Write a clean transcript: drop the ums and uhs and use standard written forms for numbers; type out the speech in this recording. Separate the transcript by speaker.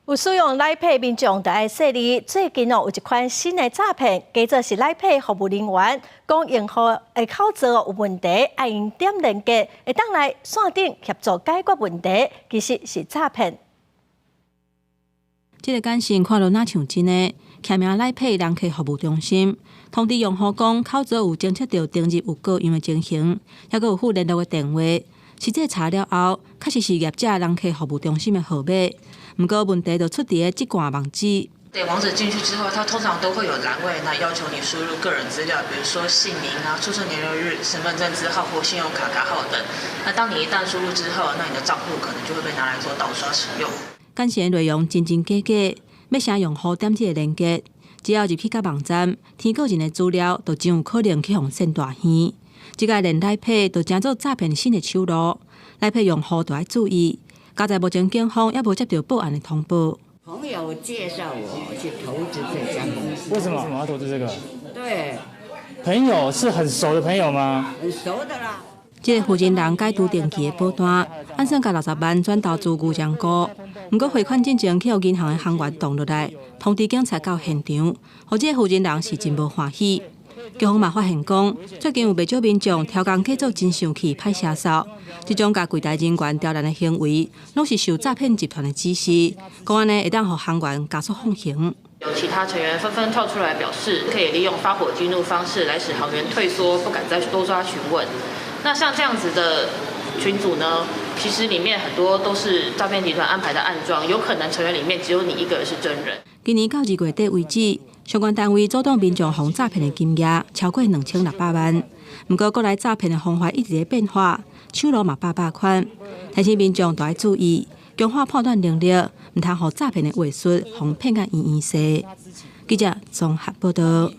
Speaker 1: 有使用赖配民众就爱说哩，最近有一款新的诈骗，假作是赖配服务人员，讲用户的口罩有问题，爱用点连接，会当来线顶协助解决问题，其实是诈骗。
Speaker 2: 这个简讯看落哪像真的？签名赖配人客服务中心通知用户讲，口罩有侦测到登入有各样的情形，还有附联络的电话。实际查了后，确实是业者人客服务中心的号码。不过问题就出伫这款网址。
Speaker 3: 对，网址进去之后，它通常都会有栏位，那要求你输入个人资料，比如说姓名啊、出生年月日、身份证字号或信用卡卡号等。那当你一旦输入之后，那你的账户可能就会被拿来做盗刷使用。
Speaker 2: 简讯内容真真假假，要啥用户点这个连接，只要入去到网站，填个人的资料，就真有可能去互骗大耳。这个连赖配就成做诈骗新的手路，赖配用户就要注意。加在目前警方也无接到报案的通报。
Speaker 4: 朋友介绍我去投资这家公司。
Speaker 5: 为什么要投资这个？
Speaker 4: 对，
Speaker 5: 朋友是很熟的朋友吗？
Speaker 4: 很熟的啦。
Speaker 2: 这个负责人解除定期的保单，按算甲60万转投资牛江股，不过汇款进前去互银行的行员挡落来，通知警察到现场，互这个负责人是真无欢喜。警方嘛发现讲，最近有不少民众挑工假作真相去歹车手，这种甲柜台人员刁难的行为，拢是受诈骗集团的指示。公安呢会当互行员加速放行。
Speaker 3: 有其他成员纷纷跳出来表示，可以利用发火激怒方式来使行员退缩，不敢再多抓询问。那像这样子的群组呢，其实里面很多都是诈骗集团安排的暗桩，有可能成员里面只有你一个人是真人。
Speaker 2: 今年到2月底为止，相关单位阻挡民众防诈骗的金额超过2600万。不过，国内诈骗的方法一直在变化，手路嘛百款，提醒民众都要注意，强化判断能力，唔通互诈骗的话术，互骗甲圆圆势。记者综合报道。